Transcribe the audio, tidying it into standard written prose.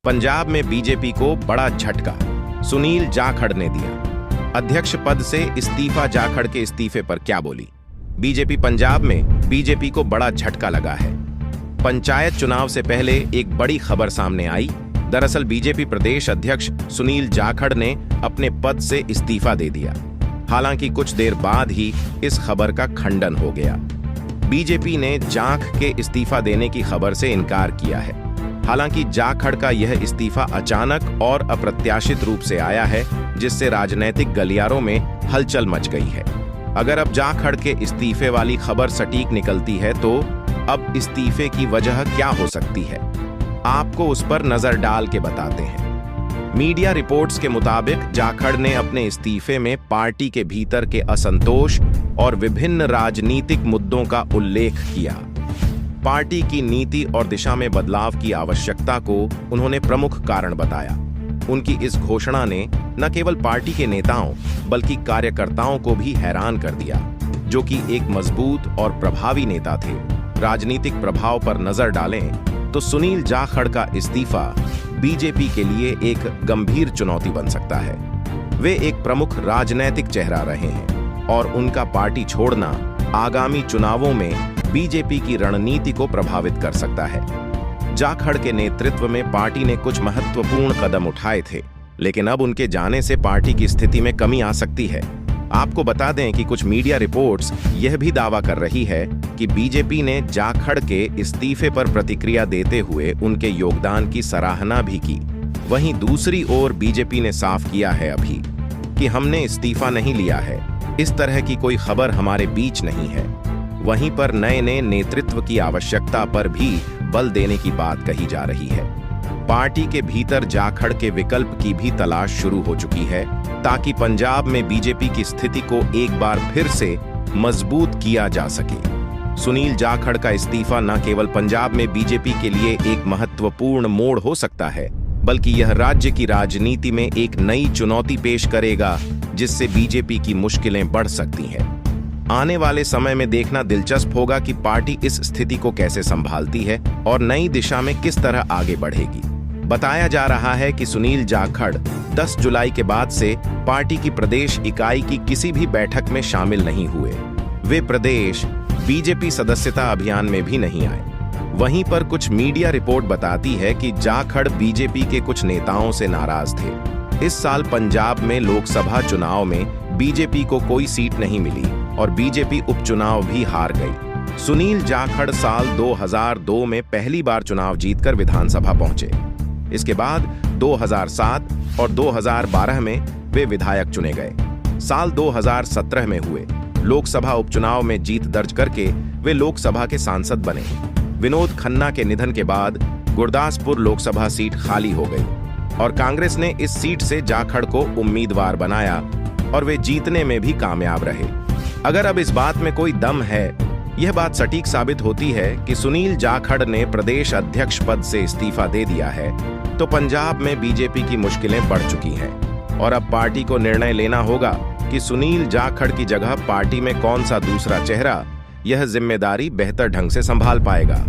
पंजाब में बीजेपी को बड़ा झटका, सुनील जाखड़ ने दिया अध्यक्ष पद से इस्तीफा। जाखड़ के इस्तीफे पर क्या बोली बीजेपी? पंजाब में बीजेपी को बड़ा झटका लगा है। पंचायत चुनाव से पहले एक बड़ी खबर सामने आई। दरअसल बीजेपी प्रदेश अध्यक्ष सुनील जाखड़ ने अपने पद से इस्तीफा दे दिया। हालांकि कुछ देर बाद ही इस खबर का खंडन हो गया। बीजेपी ने जाख के इस्तीफा देने की खबर से इनकार किया है। हालांकि जाखड़ का यह इस्तीफा अचानक और अप्रत्याशित रूप से आया है, जिससे राजनीतिक गलियारों में हलचल मच गई है। अगर अब जाखड़ के इस्तीफे वाली खबर सटीक निकलती है तो अब इस्तीफे की वजह क्या हो सकती है, आपको उस पर नजर डाल के बताते हैं। मीडिया रिपोर्ट्स के मुताबिक जाखड़ ने अपने इस्तीफे में पार्टी के भीतर के असंतोष और विभिन्न राजनीतिक मुद्दों का उल्लेख किया। पार्टी की नीति और दिशा में बदलाव की आवश्यकता को उन्होंने प्रमुख कारण बताया। उनकी इस घोषणा ने न केवल पार्टी के नेताओं बल्कि कार्यकर्ताओं को भी हैरान कर दिया, जो कि एक मजबूत और प्रभावी नेता थे। राजनीतिक प्रभाव पर नजर डालें तो सुनील जाखड़ का इस्तीफा बीजेपी के लिए एक गंभीर चुनौती बन सकता है। वे एक प्रमुख राजनीतिक चेहरा रहे हैं और उनका पार्टी छोड़ना आगामी चुनावों में बीजेपी की रणनीति को प्रभावित कर सकता है। जाखड़ के नेतृत्व में पार्टी ने कुछ महत्वपूर्ण कदम उठाए थे, लेकिन अब उनके जाने से पार्टी की स्थिति में कमी आ सकती है। आपको बता दें कि कुछ मीडिया रिपोर्ट्स यह भी दावा कर रही है कि बीजेपी ने जाखड़ के इस्तीफे पर प्रतिक्रिया देते हुए उनके योगदान की सराहना भी की। वहीं दूसरी ओर बीजेपी ने साफ किया है अभी कि हमने इस्तीफा नहीं लिया है, इस तरह की कोई खबर हमारे बीच नहीं है। वहीं पर नए नेतृत्व की आवश्यकता पर भी बल देने की बात कही जा रही है। पार्टी के भीतर जाखड़ के विकल्प की भी तलाश शुरू हो चुकी है, ताकि पंजाब में बीजेपी की स्थिति को एक बार फिर से मजबूत किया जा सके। सुनील जाखड़ का इस्तीफा न केवल पंजाब में बीजेपी के लिए एक महत्वपूर्ण मोड़ हो सकता है, बल्कि यह राज्य की राजनीति में एक नई चुनौती पेश करेगा, जिससे बीजेपी की मुश्किलें बढ़ सकती हैं। आने वाले समय में देखना दिलचस्प होगा कि पार्टी इस स्थिति को कैसे संभालती है और नई दिशा में किस तरह आगे बढ़ेगी। बताया जा रहा है कि सुनील जाखड़ 10 जुलाई के बाद से पार्टी की प्रदेश इकाई की किसी भी बैठक में शामिल नहीं हुए। वे प्रदेश बीजेपी सदस्यता अभियान में भी नहीं आए। वहीं पर कुछ मीडिया रिपोर्ट बताती है कि जाखड़ बीजेपी के कुछ नेताओं से नाराज थे। इस साल पंजाब में लोकसभा चुनाव में बीजेपी को कोई सीट नहीं मिली और बीजेपी उपचुनाव भी हार गई। सुनील जाखड़ साल 2002 में पहली बार चुनाव जीतकर विधानसभा पहुंचे। इसके बाद 2007 और 2012 में वे विधायक चुने गए। साल 2017 में हुए लोकसभा उपचुनाव में जीत दर्ज करके वे लोकसभा के सांसद बने। विनोद खन्ना के निधन के बाद गुरदासपुर लोकसभा सीट खाली हो गई और कांग्रेस ने इस सीट से जाखड़ को उम्मीदवार बनाया और वे जीतने में भी कामयाब रहे। अगर अब इस बात में कोई दम है, यह बात सटीक साबित होती है कि सुनील जाखड़ ने प्रदेश अध्यक्ष पद से इस्तीफा दे दिया है, तो पंजाब में बीजेपी की मुश्किलें बढ़ चुकी हैं और अब पार्टी को निर्णय लेना होगा कि सुनील जाखड़ की जगह पार्टी में कौन सा दूसरा चेहरा यह जिम्मेदारी बेहतर ढंग से संभाल पाएगा।